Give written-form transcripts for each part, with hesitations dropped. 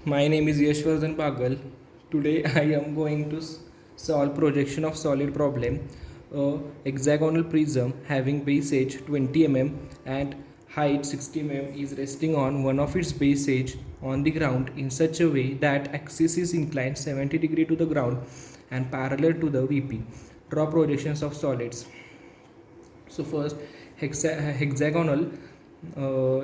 My name is Yashvardhan Bagal. Today I am going to solve projection of solid problem. A hexagonal prism having base edge 20 mm and height 60 mm is resting on one of its base edge on the ground in such a way that axis is inclined 70 degree to the ground and parallel to the VP. Draw projections of solids. So first hexagonal,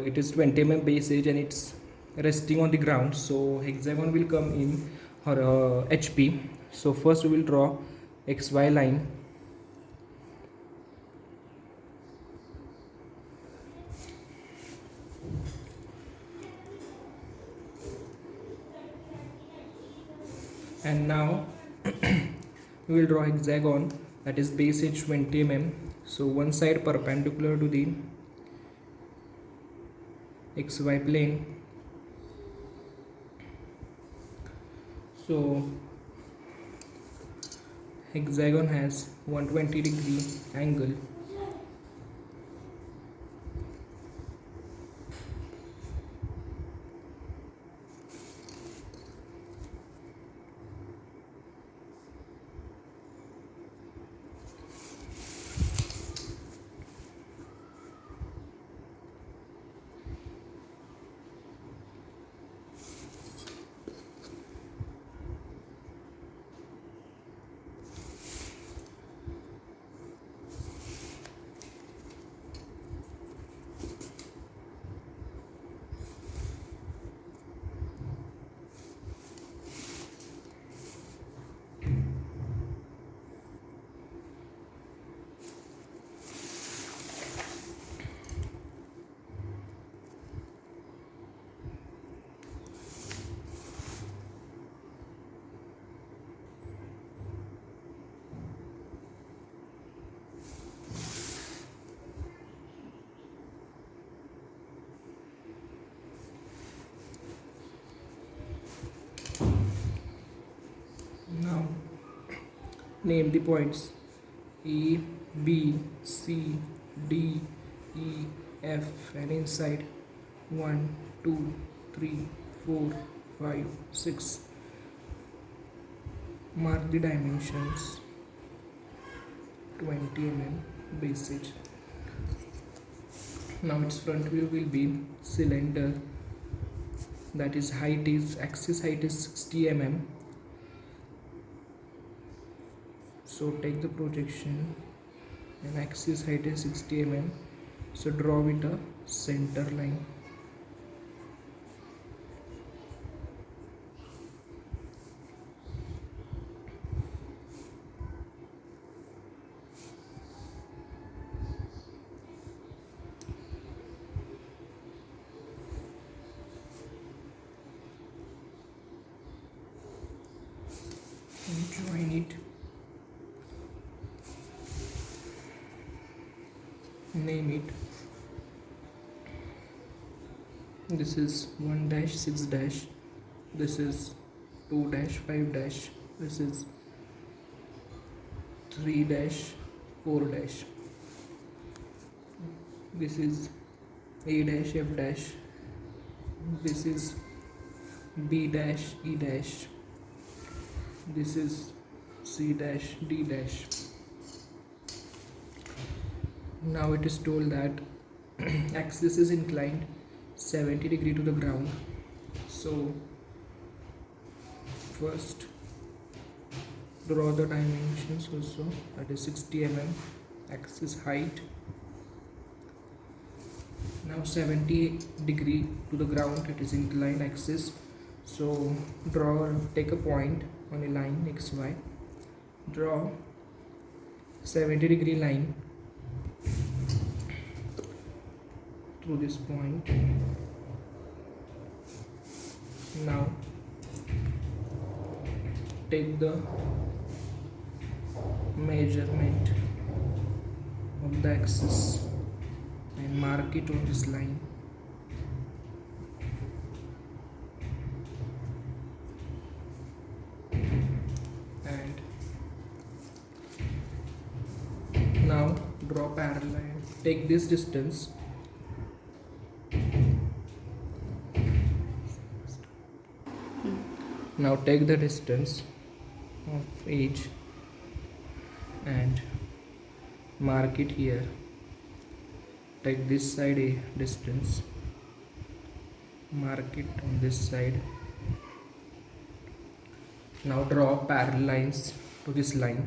it is 20 mm base edge and it's resting on the ground, so hexagon will come in or HP. So first we will draw XY line, and now we will draw hexagon that is base edge 20 mm. So one side perpendicular to the XY plane. So hexagon has 120 degree angle. Now name the points A, B, C, D, E, F, and inside 1, 2, 3, 4, 5, 6. Mark the dimensions 20 mm base edge. Now its front view will be cylinder, that is axis height is 60 mm. So take the projection and axis height is 60 mm. So draw with a center line. And join it. Name it. This is 1 dash 6 dash, this is 2 dash 5 dash, this is 3 dash 4 dash, this is A dash F dash, this is B dash E dash, this is C dash D dash. Now it is told that axis is inclined 70 degree to the ground. So first draw the dimensions also, that is 60 mm axis height. Now 70 degree to the ground, it is inclined axis. So take a point on a line XY, draw 70 degree line through this point. Now take the measurement of the axis and mark it on this line. And now draw parallel. Take this distance Now take the distance of each and mark it here. Take this side a distance, mark it on this side. Now draw parallel lines to this line.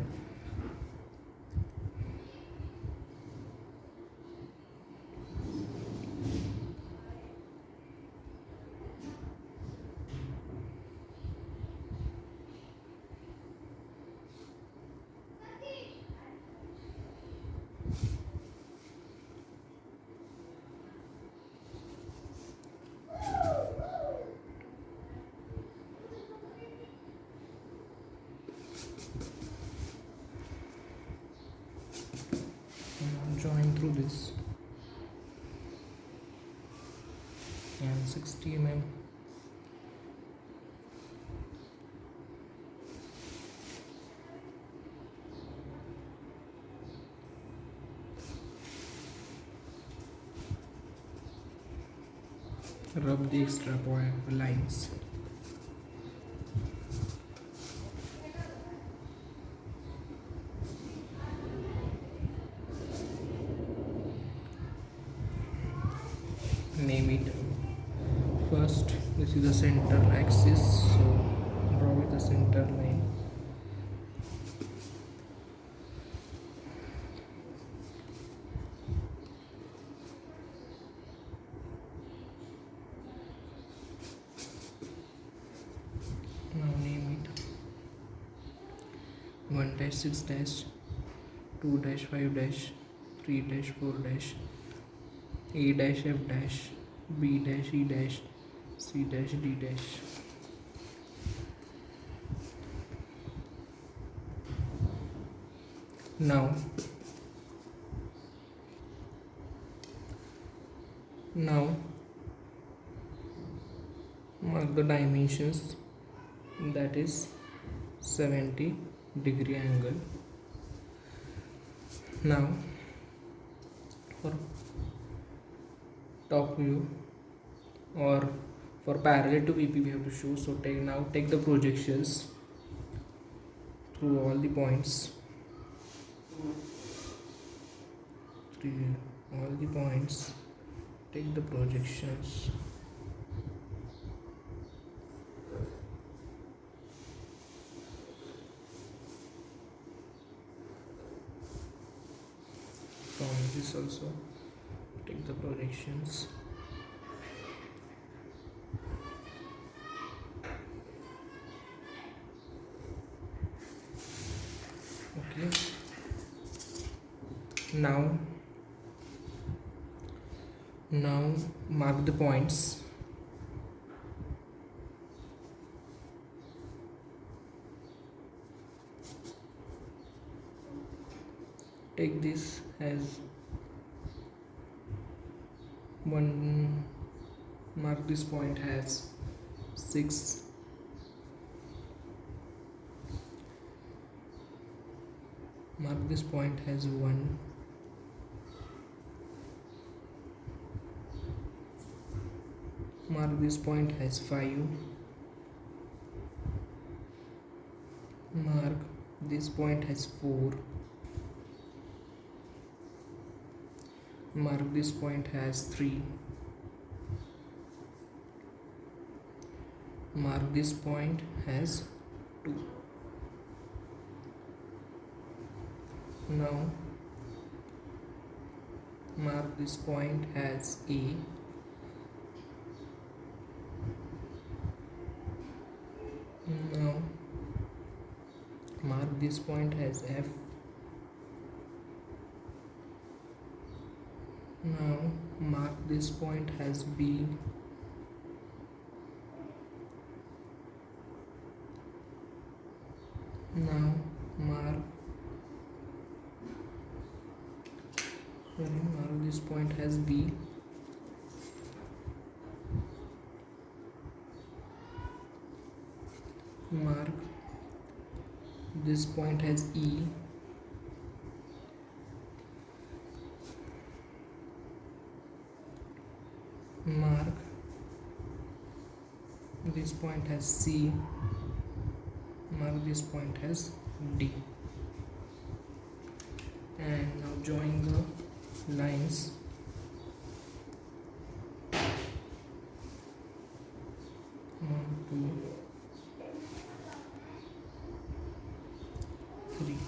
Join through this and 60 mm. Rub the extra lines. Name it. First, this is the center axis, so draw with the center line. Now name it 1-6 dash 2-5 dash 3 4 dash A dash F dash B dash E dash C dash D dash. Now mark the dimensions, that is 70-degree angle. Now for top view or for parallel to VP we have to show, so take the projections through all the points, take the projections. From this also take the projections. Okay, now mark the points. Take this as one, mark this point as 6, mark this point as 1, mark this point as 5, mark this point as 4, mark this point as 3, mark this point as 2. Now mark this point as A, now mark this point as F, now mark this point as B, now mark this point as B, mark this point as E, mark this point as C, mark this point as D, and now join the lines. One, two, three.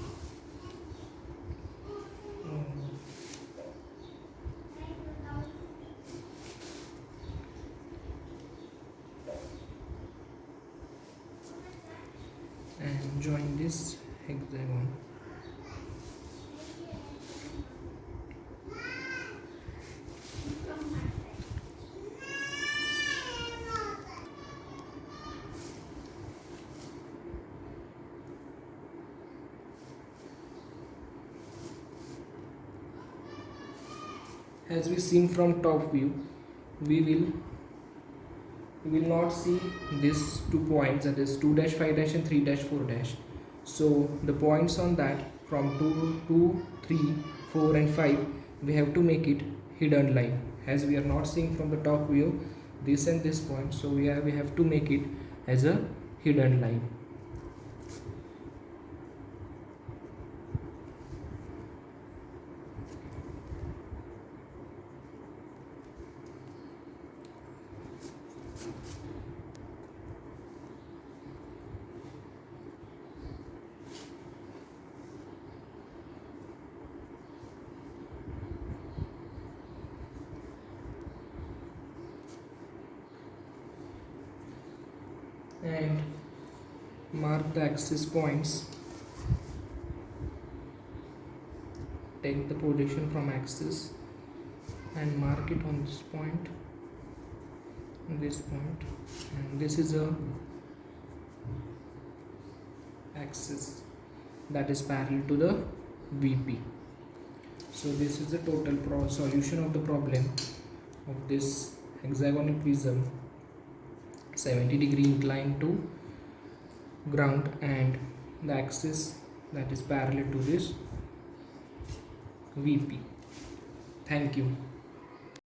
And join this hexagon. As we seen from top view, we will not see these 2 points, that is 2 dash 5 dash and 3 dash 4 dash. So the points on that from 2, 3, 4 and 5, we have to make it hidden line, as we are not seeing from the top view this and this point, so we have to make it as a hidden line. And mark the axis points. Take the projection from axis and mark it on this point, and this is a axis that is parallel to the VP. So this is the total solution of the problem of this hexagonal prism, 70-degree inclined to ground, and the axis that is parallel to this VP. Thank you.